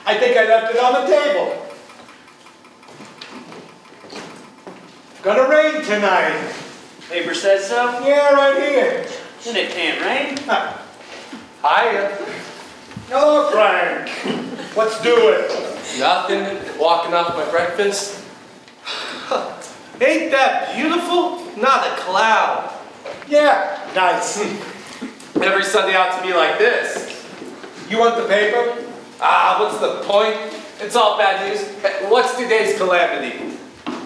I think I left it on the table. Gonna rain tonight. Paper says so? Yeah, right here. Then it can't rain. Hiya. Hello, Frank. What's doing? Nothing. Walking off my breakfast. Ain't that beautiful? Not a cloud. Yeah, nice. Every Sunday ought to be like this. You want the paper? Ah, what's the point? It's all bad news. What's today's calamity?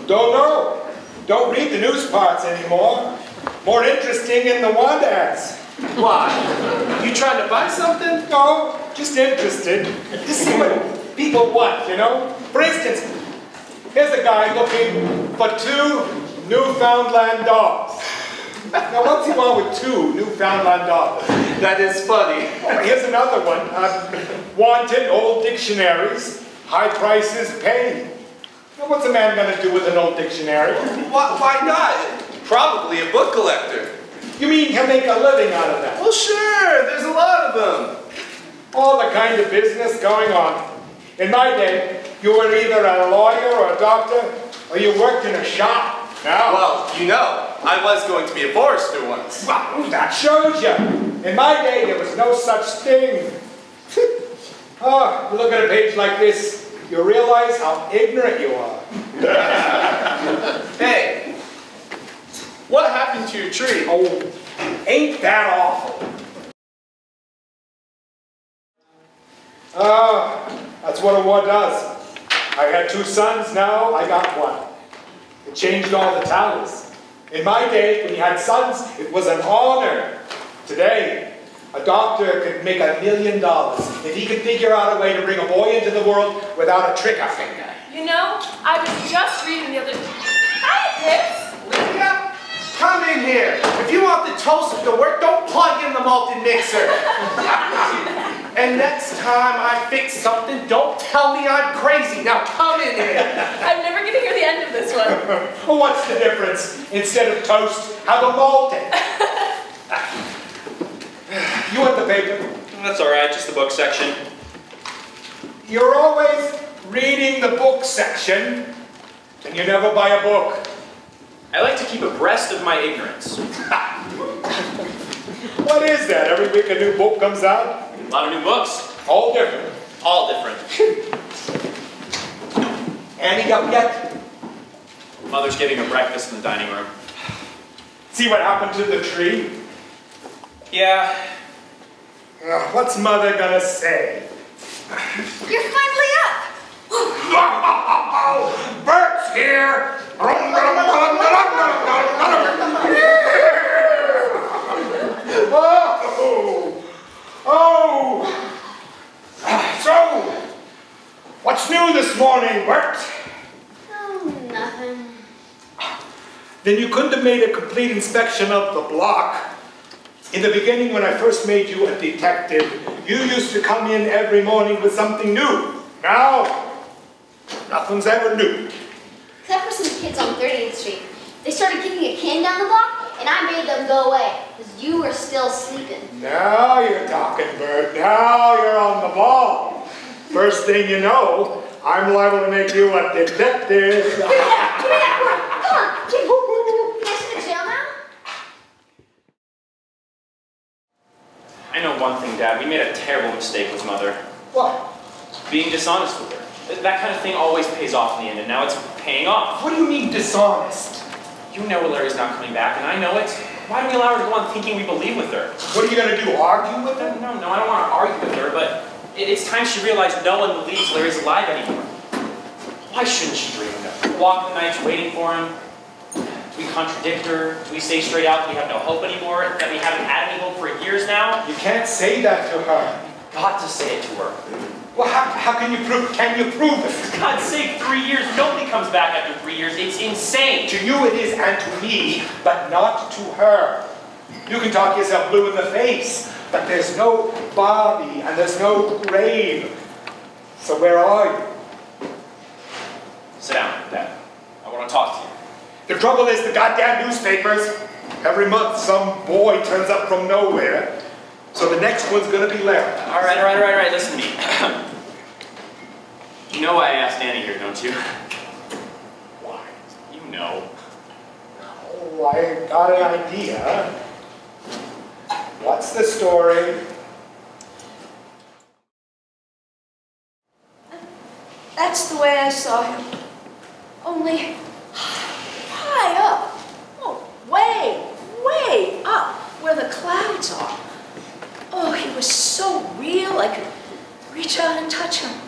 Don't know. Don't read the news parts anymore. More interesting in the want ads. Why? You trying to buy something? No, just interested. To see what people want, you know? For instance, here's a guy looking for 2 Newfoundland dogs. Now, what's he want with 2 Newfoundland dogs? That is funny. Oh, here's another one. Wanted old dictionaries, high prices paid. Now, what's a man going to do with an old dictionary? Why not? Probably a book collector. You mean he'll make a living out of that? Well, sure. There's a lot of them. All the kind of business going on. In my day, you were either a lawyer or a doctor, or you worked in a shop. Now, Well, you know, I was going to be a forester once. well, that shows you. In my day, there was no such thing. Oh, you look at a page like this, you realize how ignorant you are. Hey, what happened to your tree? Oh, ain't that awful? That's what a war does. I had 2 sons, now I got 1. It changed all the talents. In my day, when you had sons, it was an honor. Today, a doctor could make $1 million if he could figure out a way to bring a boy into the world without a trigger finger. You know, I was just reading the other... Hi, Pips! Lydia, come in here. If you want the toaster to work, don't plug in the malted mixer. And next time I fix something, don't tell me I'm crazy. Now come in here. I'm never going to hear the end of this one. Well, what's the difference? Instead of toast, have a malted. You want the paper? That's alright, just the book section. You're always reading the book section, and you never buy a book. I like to keep abreast of my ignorance. What is that? Every week a new book comes out? A lot of new books. All different. All different. Annie up yet? Mother's giving her breakfast in the dining room. See what happened to the tree? Yeah. What's Mother gonna say? You're finally up! Bert's here! Oh! So, what's new this morning, Bert? Oh, nothing. Then you couldn't have made a complete inspection of the block. In the beginning, when I first made you a detective, you used to come in every morning with something new. Now, nothing's ever new. Except for some kids on 30th Street. They started kicking a can down the block, and I made them go away, because you were still sleeping. Now you're talking, Bert. Now you're on the ball. First thing you know, I'm liable to make you a detective. Give me that word. Come on, kid. Next to the jail now? I know one thing, Dad. We made a terrible mistake with Mother. What? Being dishonest with her. That kind of thing always pays off in the end, and now it's paying off. What do you mean dishonest? You know Larry's not coming back, and I know it. Why do we allow her to go on thinking we believe with her? What are you going to do, argue with her? No, I don't want to argue with her, but it's time she realized no one believes Larry's alive anymore. Why shouldn't she dream of him? Walk the nights waiting for him? Do we contradict her? Do we say straight out that we have no hope anymore? That we haven't had any hope for years now? You can't say that to her. Got to say it to her. Well, how can you prove it? For God's sake, 3 years. Nobody comes back after 3 years. It's insane. To you it is, and to me, but not to her. You can talk yourself blue in the face, but there's no body and there's no grave. So where are you? Sit down, Dad. I want to talk to you. The trouble is the goddamn newspapers. Every month some boy turns up from nowhere. So the next one's gonna be Larry. All right. Listen to me. You know why I asked Annie here, don't you? Why? You know. Oh, I got an idea. What's the story? That's the way I saw him. Only high up. Oh, way up where the clouds are. Oh, he was so real I could reach out and touch him.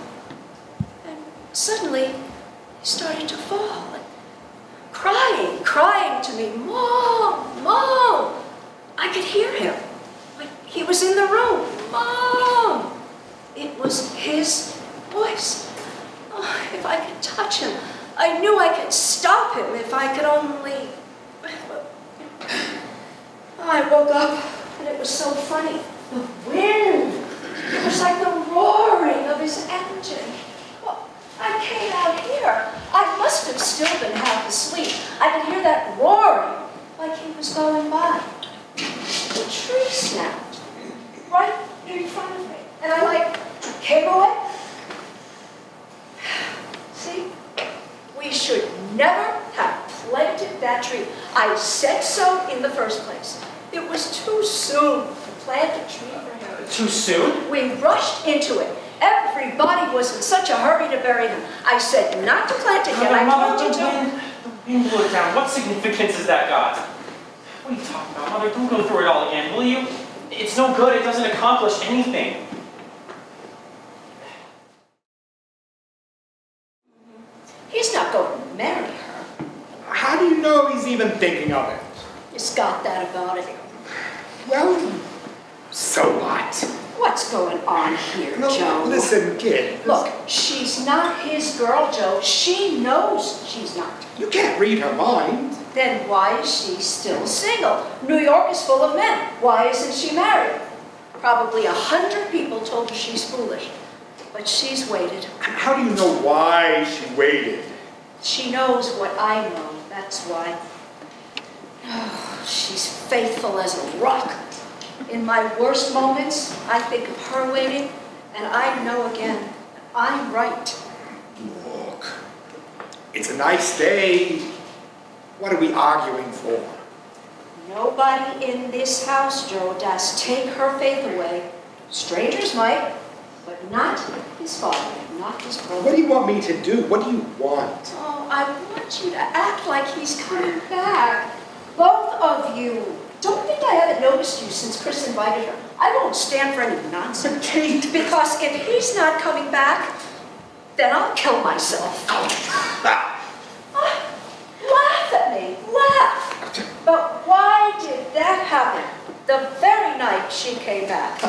And suddenly he started to fall. And crying to me, Mom, Mom. I could hear him. Like he was in the room. Mom. It was his voice. Oh, if I could touch him, I knew I could stop him if I could only... I woke up and it was so funny. The wind, it was like the roaring of his engine. Well, I came out here. I must have still been half asleep. I could hear that roaring like he was going by. The tree snapped right in front of me. And I came away. See, we should never have planted that tree. I said so in the first place. It was too soon to plant a tree for him. Too soon? We rushed into it. Everybody was in such a hurry to bury him. I said not to plant it yet. I told you to. The wind blew it down. What significance has that got? What are you talking about? Mother, don't go through it all again, will you? It's no good. It doesn't accomplish anything. He's not going to marry her. How do you know he's even thinking of it? He's got that about it. Well, so what? What's going on here, No, Joe? listen, kid. Look, she's not his girl, Joe. She knows she's not. You can't read her mind. Then why is she still single? New York is full of men. Why isn't she married? Probably 100 people told her she's foolish. But she's waited. How do you know why she waited? She knows what I know, that's why. Oh, she's faithful as a rock. In my worst moments, I think of her waiting, and I know again that I'm right. Look, it's a nice day. What are we arguing for? Nobody in this house, Joe, does take her faith away. Strangers might, but not his father, not his brother. What do you want me to do? What do you want? Oh, I want you to act like he's coming back. Both of you. Don't think I haven't noticed you since Chris invited her. I won't stand for any nonsense. Kate. Because if he's not coming back, then I'll kill myself. Laugh at me, laugh. But why did that happen the very night she came back?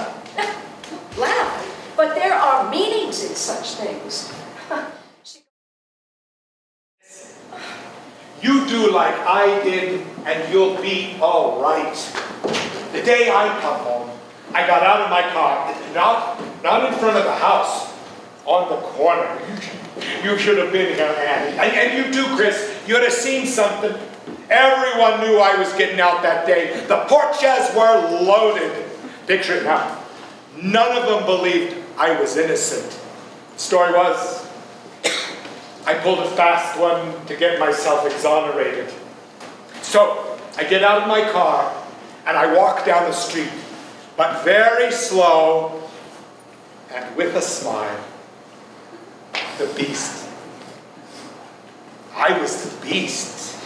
Laugh, but there are meanings in such things. You do like I did, and you'll be all right. The day I come home, I got out of my car, not in front of the house, on the corner. You should have been here, Annie. And you too, Chris. You'd have seen something. Everyone knew I was getting out that day. The porches were loaded. Picture it now. None of them believed I was innocent. The story was, I pulled a fast one to get myself exonerated. So, I get out of my car, and I walk down the street, but very slow, and with a smile. The beast. I was the beast.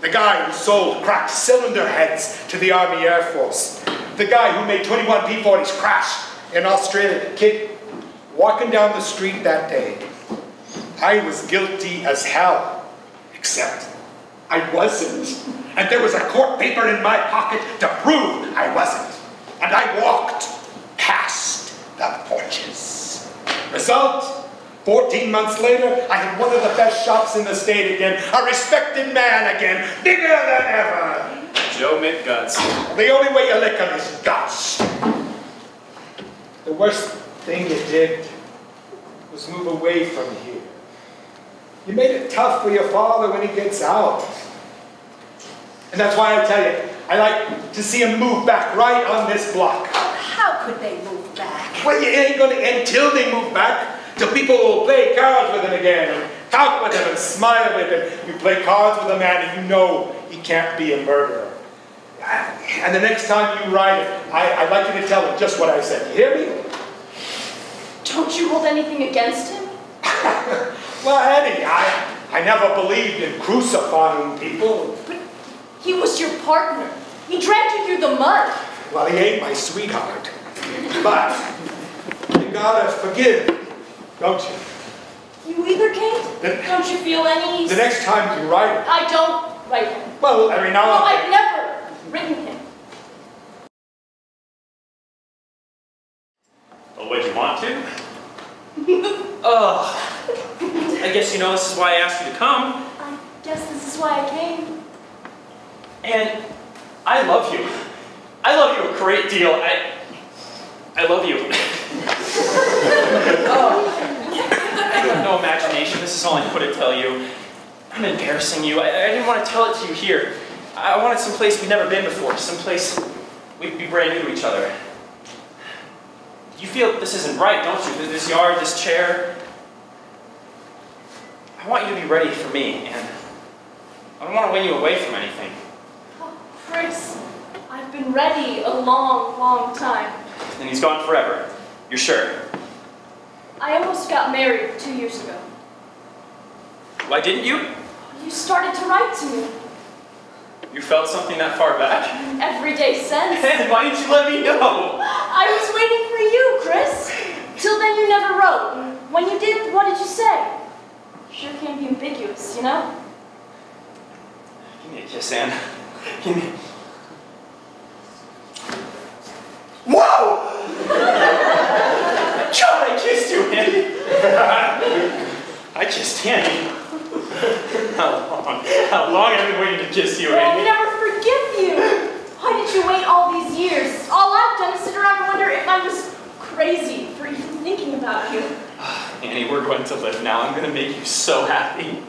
The guy who sold cracked cylinder heads to the Army Air Force. The guy who made 21 P-40s crash in Australia. Kid, walking down the street that day, I was guilty as hell, except I wasn't. And there was a court paper in my pocket to prove I wasn't. And I walked past the porches. Result, 14 months later, I had one of the best shops in the state again, a respected man again, bigger than ever. Joe McGuts. The only way you lick him is guts. The worst thing you did was move away from here. You made it tough for your father when he gets out. And that's why I tell you, I like to see him move back right on this block. How could they move back? Well, you ain't gonna, until they move back, till people will play cards with him again, and talk with him, and smile with him. You play cards with a man, and you know he can't be a murderer. And the next time you ride him, I'd like you to tell him just what I said. You hear me? Don't you hold anything against him? Well, Eddie, I never believed in crucifying people. But he was your partner. He dragged you through the mud. Well, he ain't my sweetheart. But you gotta forgive, don't you? You either, Kate? Don't you feel any... The next time you write him. I don't write him. Well, every now No, and then. I've never written him. Well, would you want to? Oh, I guess you know this is why I asked you to come. I guess this is why I came. And I love you. I love you a great deal. I love you. I have no imagination. This is all I could tell you. I'm embarrassing you. I didn't want to tell it to you here. I wanted someplace we'd never been before. Someplace we'd be brand new to each other. You feel this isn't right, don't you? This yard, this chair. I want you to be ready for me, and I don't want to win you away from anything. Oh, Chris, I've been ready a long, long time. And he's gone forever. You're sure? I almost got married 2 years ago. Why didn't you? You started to write to me. You felt something that far back? Every day since. And why didn't you let me know? I was waiting for you, Chris. Till then you never wrote. When you did, what did you say? Sure can be ambiguous, you know? Give me a kiss, Anne. Give me... Whoa! God, I kissed you, Annie. I kissed Annie. How long have I been waiting to kiss you, I'll Annie? never forgive you. Why did you wait all these years? All I've done is sit around and wonder if I was crazy for even thinking about you. Annie, we're going to live now. I'm going to make you so happy.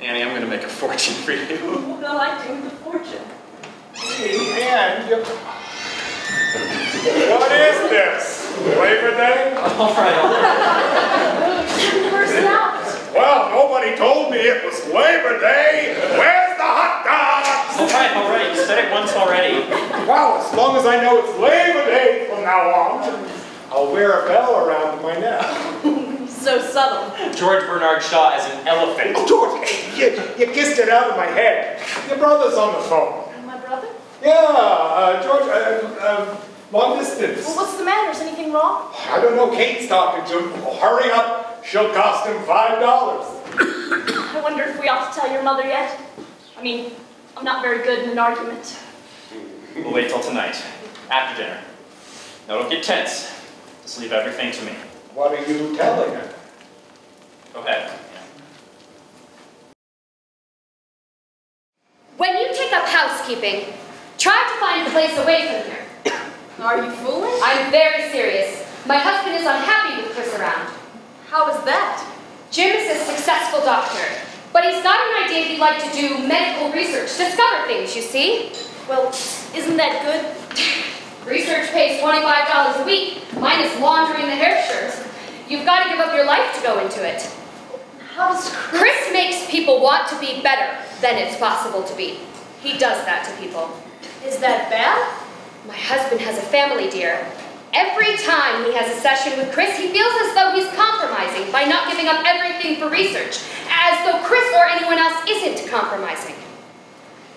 Annie, I'm going to make a fortune for you. What will I do with the fortune? Hey, Anne, what is this? Labor Day? All right. Where's it out? Well, nobody told me it was Labor Day. Where's the hot dogs? All right. You said it once already. Well, as long as I know it's Labor Day from now on, I'll wear a bell around my neck. So subtle. George Bernard Shaw as an elephant. Oh, George, hey, you kissed it out of my head. Your brother's on the phone. My brother? Yeah, George, long distance. Well, what's the matter? Is anything wrong? I don't know, Kate's talking to him. Oh, hurry up, she'll cost him $5. I wonder if we ought to tell your mother yet. I mean, I'm not very good in an argument. We'll wait till tonight, after dinner. No, don't get tense. Just leave everything to me. What are you telling her? Go ahead. When you take up housekeeping, try to find a place away from here. Are you fooling? I'm very serious. My husband is unhappy with Chris around. How is that? Jim is a successful doctor, but he's got an idea he'd like to do medical research, discover things, you see? Well, isn't that good? Research pays $25 a week, minus laundering the hair shirt. You've got to give up your life to go into it. How does Chris makes people want to be better than it's possible to be. He does that to people. Is that bad? My husband has a family, dear. Every time he has a session with Chris, he feels as though he's compromising by not giving up everything for research, as though Chris or anyone else isn't compromising.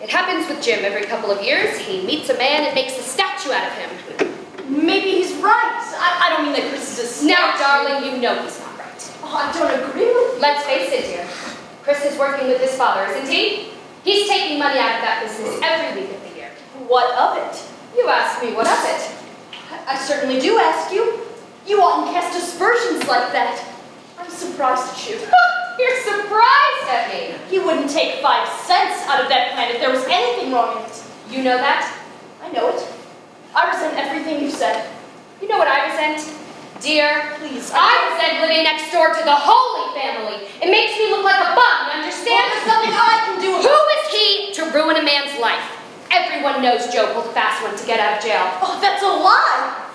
It happens with Jim every couple of years. He meets a man and makes a statue out of him. Maybe he's right. I don't mean that Chris is a statue. Now, darling, you know he's not right. Oh, I don't agree with you. Let's face it, dear. Chris is working with his father, isn't he? He's taking money out of that business every week of the year. What of it? You asked me what of it. I certainly do ask you. You oughtn't cast aspersions like that. I'm surprised at you. You're surprised at me. He wouldn't take 5 cents out of that plant if there was anything wrong in it. You know that? I know it. I resent everything you've said. You know what I resent? Dear, Please, I resent living next door to the Holy family. It makes me look like a bum, you understand? Well, there's nothing I can do Who is he ruin a man's life. Everyone knows Joe pulled a fast one to get out of jail. Oh, that's a lie!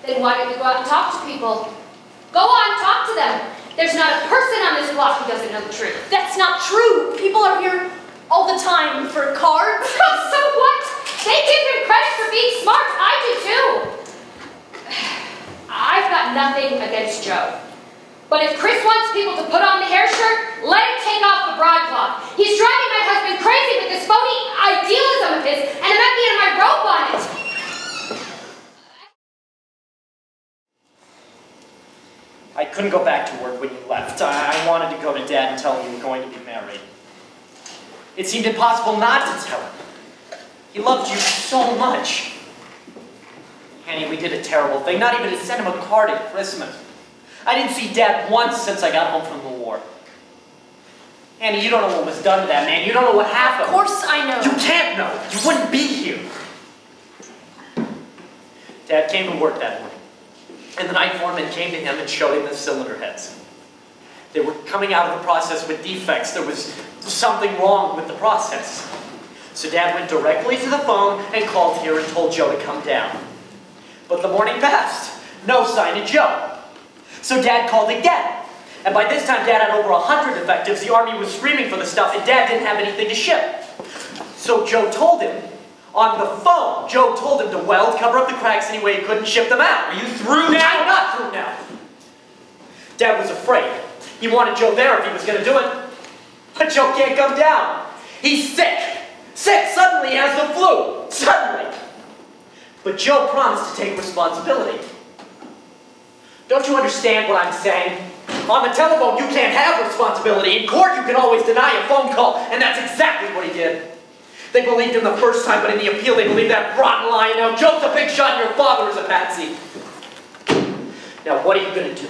Then why don't you go out and talk to people? Go on, talk to them. There's not a person on this block who doesn't know the truth. That's not true. People are here all the time for cards. So what? They give him credit for being smart. I do too. I've got nothing against Joe. But if Chris wants people to put on the hair shirt, let him take off the broadcloth. He's driving my husband crazy with this phony idealism of his, and I'm at the end of my rope on it. I couldn't go back to work when you left. I wanted to go to Dad and tell him you were going to be married. It seemed impossible not to tell him. He loved you so much. Annie, we did a terrible thing, not even to send him a card at Christmas. I didn't see Dad once since I got home from the war. Annie, you don't know what was done to that man. You don't know what happened. Of course I know. You can't know. You wouldn't be here. Dad came to work that morning, and the night foreman came to him and showed him the cylinder heads. They were coming out of the process with defects. There was something wrong with the process. So Dad went directly to the phone and called here and told Joe to come down. But the morning passed. No sign of Joe. So Dad called again. And by this time, Dad had over 100 defectives. The Army was screaming for the stuff, and Dad didn't have anything to ship. So Joe told him, on the phone, Joe told him to weld, cover up the cracks any way he couldn't ship them out. Are you through now? I'm not through now. Dad was afraid. He wanted Joe there if he was going to do it. But Joe can't come down. He's sick. Sick. Suddenly he has the flu. Suddenly. But Joe promised to take responsibility. Don't you understand what I'm saying? On the telephone, you can't have responsibility. In court, you can always deny a phone call, and that's exactly what he did. They believed him the first time, but in the appeal, they believed that rotten lie. Now, Joe's a big shot, and your father is a patsy. Now, what are you going to do?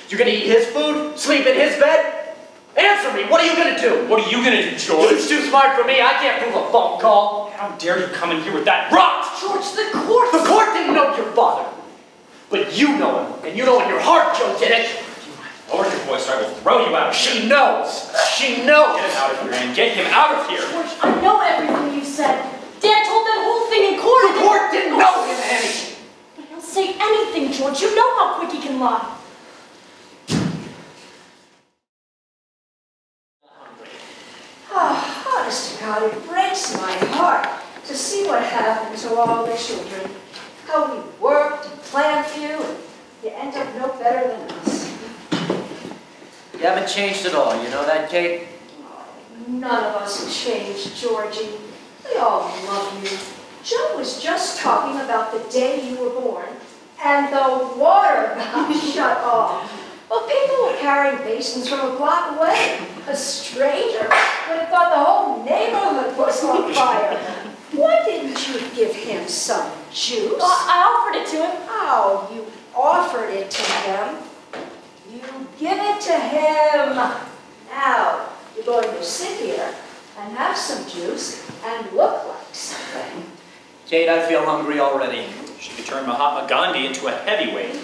You're going to eat his food? Sleep in his bed? Answer me, what are you going to do? What are you going to do, George? He's too smart for me. I can't prove a phone call. How dare you come in here with that rot? George, the court! The court didn't know your father. But you know him, and you know in your heart Joe did it. Lower your voice or I will throw you out. She knows. She knows. Get him out of here, Anne. Get him out of here. George, I know everything you said. Dad told that whole thing in court. The court didn't know him, Annie. But he'll say anything, George. You know how quick he can lie. Oh, honest to God, it breaks my heart to see what happened to all the children. How we worked and planned for you, and you end up no better than us. You haven't changed at all, you know that, Kate? Oh, none of us have changed, Georgie. We all love you. Joe was just talking about the day you were born, and the water got shut off. Well, people were carrying basins from a block away. A stranger would have thought the whole neighborhood was on fire. Why didn't you give him some juice? Well, I offered it to him. Oh, you offered it to him? You give it to him. Now, you're going to sit here and have some juice and look like something. Kate, I feel hungry already. She could turn Mahatma Gandhi into a heavyweight.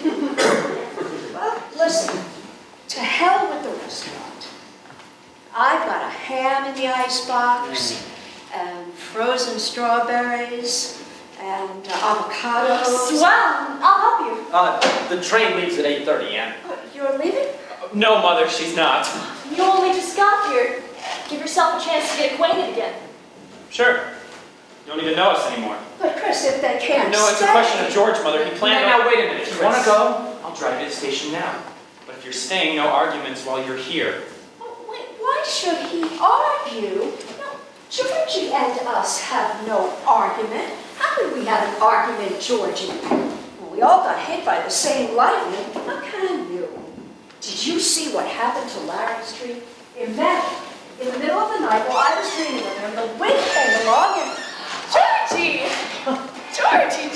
Well, listen, to hell with the restaurant. I've got a ham in the icebox, and frozen strawberries, and avocados. Swell! I'll help you. The train leaves at 8:30, Anne. You're leaving? No, Mother, she's not. You only just got here. Give yourself a chance to get acquainted again. Sure. You don't even know us anymore. But Chris, if they can't No, it's a stay- question of George, Mother. He planned Now, wait a minute. If You want to go? I'll drive you to the station now. But if you're staying, no arguments while you're here. Oh, wait, why should he argue? No, Georgie and us have no argument. How could we have an argument, Georgie? Well, we all got hit by the same lightning. How can you? Did you see what happened to Larry Street? Imagine, in the middle of the night while I was dreaming of him, the wind came along and... Georgie! Georgie!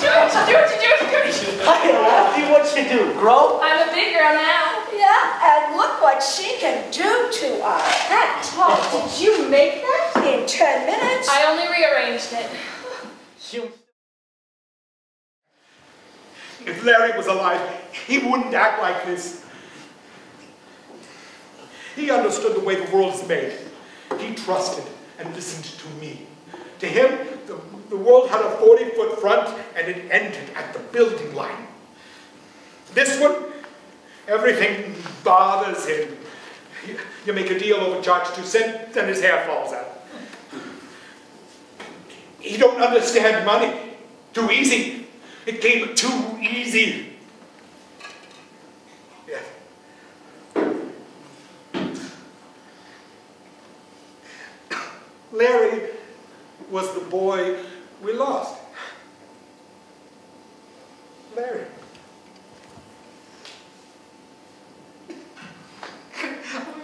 Hi, Lassie, what you do, grow? I'm a big girl now. Yeah, and look what she can do to our hat. Oh, did you make that in 10 minutes? I only rearranged it. If Larry was alive, he wouldn't act like this. He understood the way the world is made. He trusted and listened to me. To him, the world had a 40-foot front and it ended at the building line. This one, everything bothers him. You make a deal over charge 2 cents, then his hair falls out. He don't understand money. Too easy. It came too easy. Yes. Larry was the boy we lost. Larry.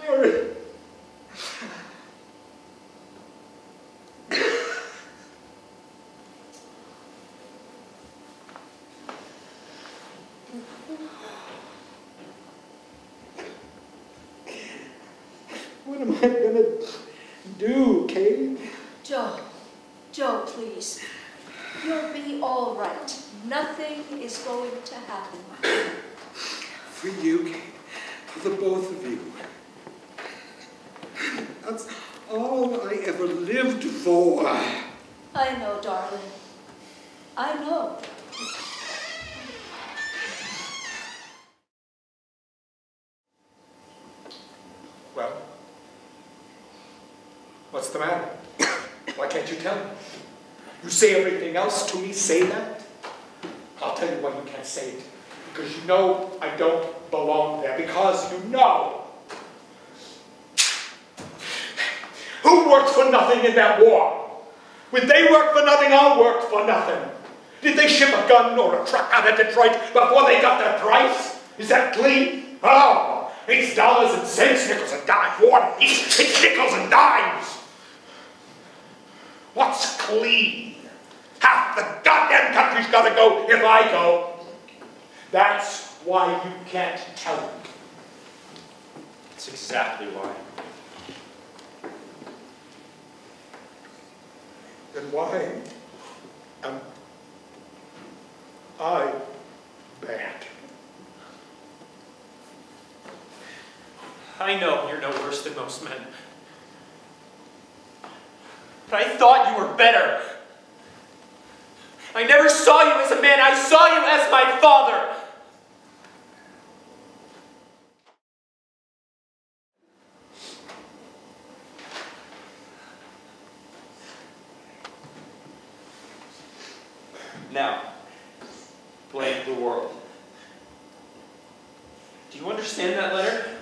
Larry. What am I gonna do, Kate? Joe, please. You'll be all right. Nothing is going to happen. For you, Kate. For the both of you. That's all I ever lived for. I know, darling. I know. Well, what's the matter? Why can't you tell me? You say everything else to me, say that. I'll tell you why you can't say it. Because you know I don't belong there. Because you know. Who worked for nothing in that war? When they worked for nothing, I worked for nothing. Did they ship a gun or a truck out of Detroit before they got their price? Is that clean? Oh, it's dollars and cents, nickels and dimes. War and peace, it's nickels and dimes. What's clean? Half the goddamn country's got to go if I go. That's why you can't tell me. That's exactly why. Then why am I bad? I know you're no worse than most men. But I thought you were better. I never saw you as a man. I saw you as my father. Now, blame the world. Do you understand that letter?